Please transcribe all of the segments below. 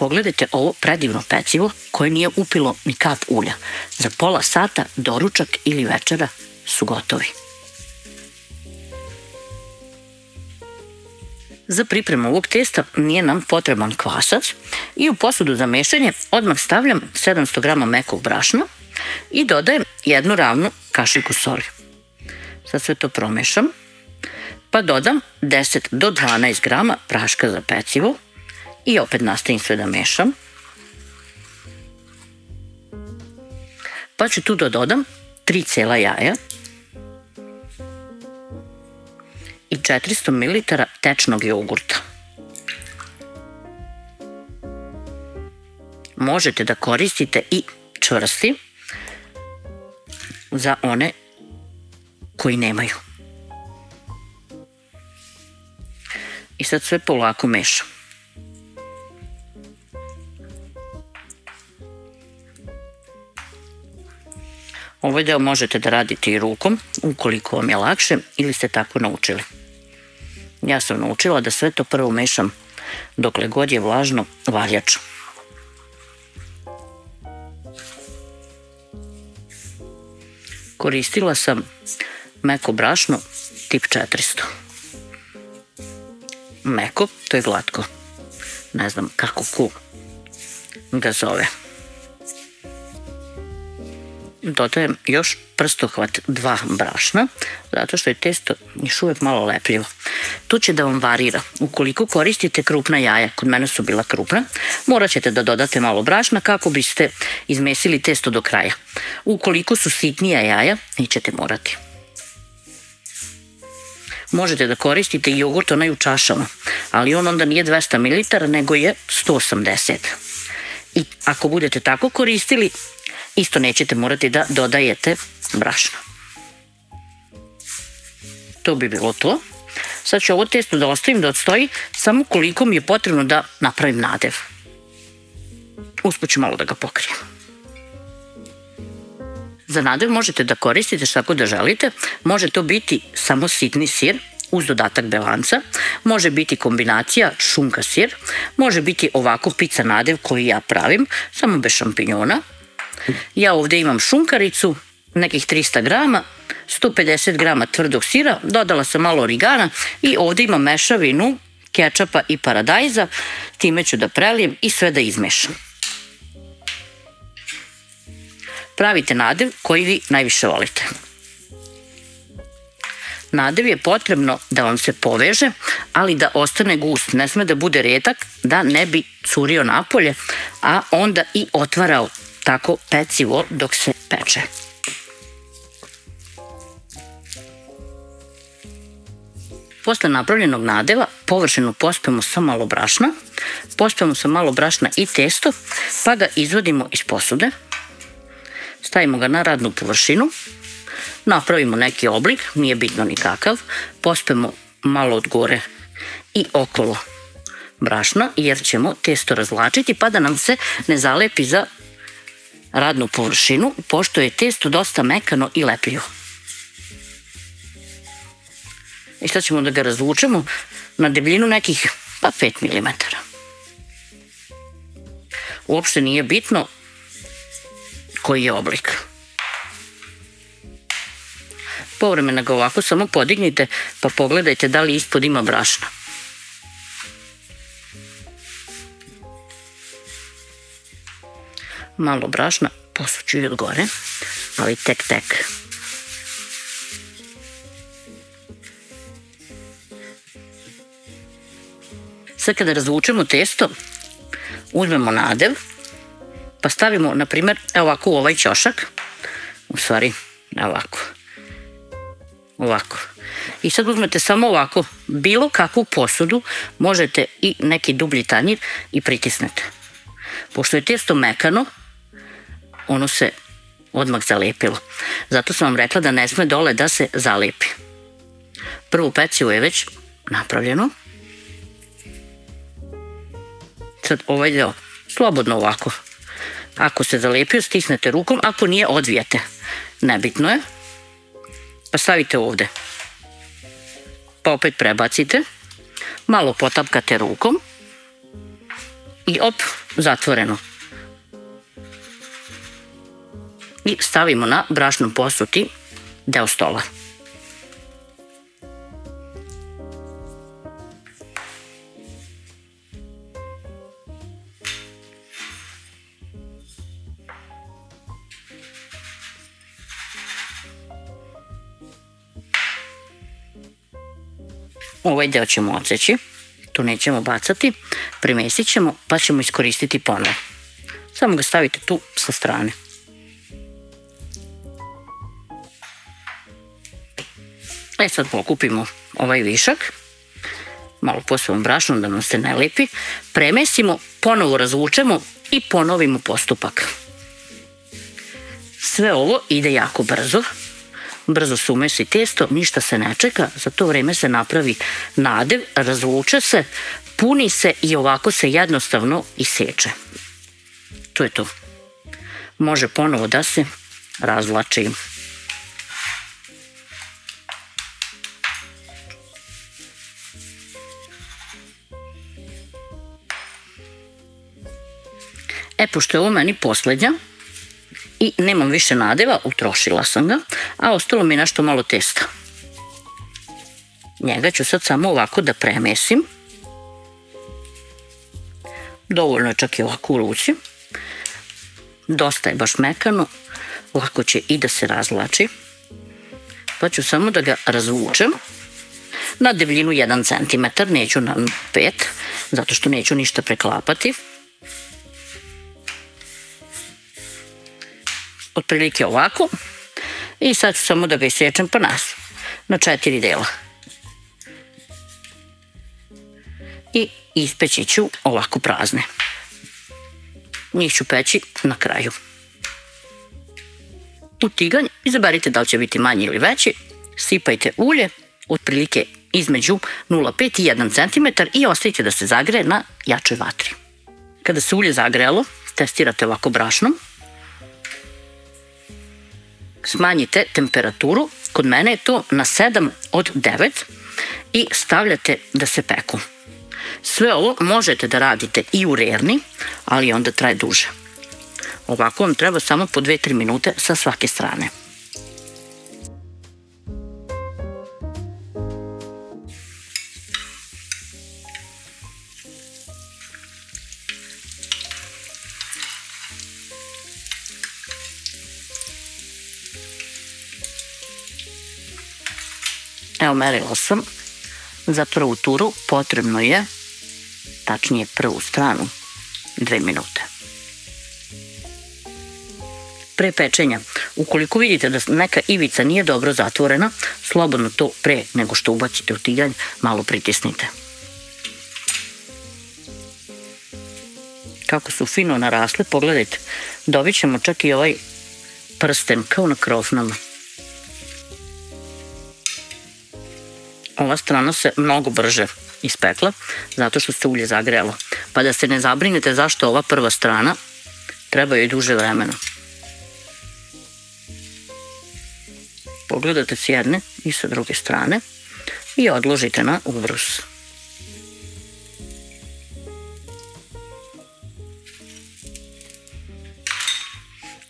Pogledajte ovo predivno pecivo koje nije upilo ni kap ulja. Za pola sata doručak ili večera su gotovi. Za pripremu ovog testa nije nam potreban kvasac i u posudu za mešanje odmah stavljam 700 g mekog brašna i dodajem jednu ravnu kašiku soli. Sad sve to promešam, pa dodam 10 do 12 g praška za pecivo i opet nastavim sve da mešam. Pa ću tu da dodam 3 cela jaja i 400 ml tečnog jogurta. Možete da koristite i čvrsti za one koji nemaju. I sad sve polako mešam. Ovaj deo možete da radite i rukom, ukoliko vam je lakše ili ste tako naučili. Ja sam naučila da sve to prvo mešam dokle god je vlažno valjačom. Koristila sam meko brašno tip 400. Meko, to je glatko. Ne znam kako ko ga zove. Dodajem još prstohvat 2 brašna, zato što je testo još uvijek malo lepljivo. Tu će da vam varira. Ukoliko koristite krupna jaja, kod mene su bila krupna, morat ćete da dodate malo brašna kako biste izmesili testo do kraja. Ukoliko su sitnija jaja, nećete morati. Možete da koristite i jogurt onaj u čašama, ali on onda nije 200 ml, nego je 180. I ako budete tako koristili, isto nećete morati da dodajete brašno. To bi bilo to. Sad ću ovo testo da ostavim da odstoji samo koliko mi je potrebno da napravim nadev. Usput ću malo da ga pokrijem. Za nadev možete da koristite šta god da želite. Može to biti samo sitni sir uz dodatak belanca. Može biti kombinacija šunka-sir. Može biti ovako pica nadev koji ja pravim, samo bez šampinjona. Ja ovdje imam šunkaricu, nekih 300 g, 150 g tvrdog sira, dodala sam malo origana i ovdje imam mešavinu kečapa i paradajza. Time ću da prelijem i sve da izmešam. Pravite nadev koji vi najviše volite. Nadev je potrebno da vam se poveže, ali da ostane gust. Ne sme da bude redak, da ne bi curio napolje, a onda i otvarao tako pecivo dok se peče. Posle napravljenog nadeva površinu pospemo sa malo brašna. Pospemo sa malo brašna i testo, pa ga izvadimo iz posude. Stavimo ga na radnu površinu. Napravimo neki oblik, nije bitno nikakav. Pospemo malo od gore i okolo brašna, jer ćemo testo razvlačiti pa da nam se ne zalepi za radnu površinu, pošto je testo dosta mekano i lepljivo. I sad ćemo da ga razvučemo na debljinu nekih 5 mm. Uopšte nije bitno koji je oblik. Povremeno ga ovako samo podignite pa pogledajte da li ispod ima brašna. Malo brašna posuću i od gore, ali tek. Sad kada razvučemo testo, uzmemo nadev, pa stavimo, na primjer, ovako u ovaj ćošak, u stvari, ovako. I sad uzmete samo ovako, bilo kakvu posudu, možete i neki dublji tanjir i pritisnete. Pošto je testo mekano, ono se odmah zalepilo. Zato sam vam rekla da ne sme dole da se zalepi. Prvo pecivo je već napravljeno. Sad ovaj deo slobodno ovako. Ako se zalepio, stisnete rukom, ako nije, odvijete. Nebitno je. Pa stavite ovde. Pa opet prebacite. Malo potapkate rukom. i op, zatvoreno. I stavimo na brašnom posuti deo stola. Ovaj deo ćemo odseći, to nećemo bacati, premesit ćemo pa ćemo iskoristiti ponovo. Samo ga stavite tu sa strane. Sad pokupimo ovaj višak, malo posebno brašnom da nam se ne lepi, premesimo, ponovo razvučemo i ponovimo postupak. Sve ovo ide jako brzo. Brzo se umesi testo, ništa se ne čeka, za to vreme se napravi nadev, razvuče se, puni se i ovako se jednostavno iseče. To je to. Može ponovo da se razvlači. Pošto je ovo meni poslednja i nemam više nadeva, utrošila sam ga, a ostalo mi je nešto malo testa. Njega ću sad samo ovako da premesim. Dovoljno je čak i ovako u ruci. Dosta je baš mekano, lako će i da se razvlači. Pa ću samo da ga razvučem na debljinu 1 cm, neću na 5, zato što neću ništa preklapati. Otprilike ovako. I sad ću samo da ga isečem pa na 4 dela. I ispeći ću ovako prazne. Njih ću peći na kraju. U tiganj izaberite da li će biti manji ili veći. Sipajte ulje, otprilike između 0,5 i 1 cm i ostavite da se zagreje na jačoj vatri. Kada se ulje zagrejalo, testirate ovako brašnom. Smanjite temperaturu, kod mene je to na 7 od 9 i stavljate da se peku. Sve ovo možete da radite i u rerni, ali onda traje duže. Ovako vam treba samo po 2-3 minute sa svake strane. Evo, merila sam za prvu turu, potrebno je, tačnije prvu stranu, 2 minute. Pre pečenja, ukoliko vidite da neka ivica nije dobro zatvorena, slobodno to pre nego što ubacite u tiganj malo pritisnite. Kako su fino narasle, pogledajte, dobit ćemo čak i ovaj prsten kao na krofnama. Ova strana se mnogo brže ispekla, zato što se ulje zagrejalo. Pa da se ne zabrinete zašto ova prva strana, treba joj duže vremena. Pogledate s jedne i sa druge strane i odložite na ubrus.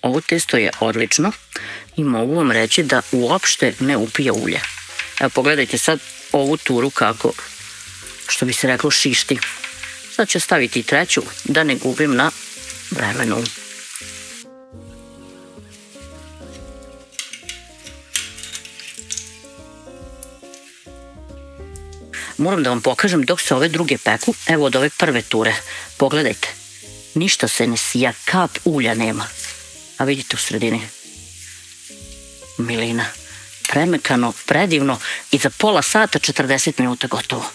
Ovo testo je odlično i mogu vam reći da uopšte ne upija ulje. Evo, pogledajte sad ovu turu kako, što bi se reklo, šišti. Sad ću staviti i treću da ne gubim na vremenu. Moram da vam pokažem dok se ove druge peku, evo od ove prve ture. Pogledajte, ništa se ne sija, kap ulja nema. A vidite u sredini. Milina. Premekano, predivno i za pola sata, 40 minuta gotovo.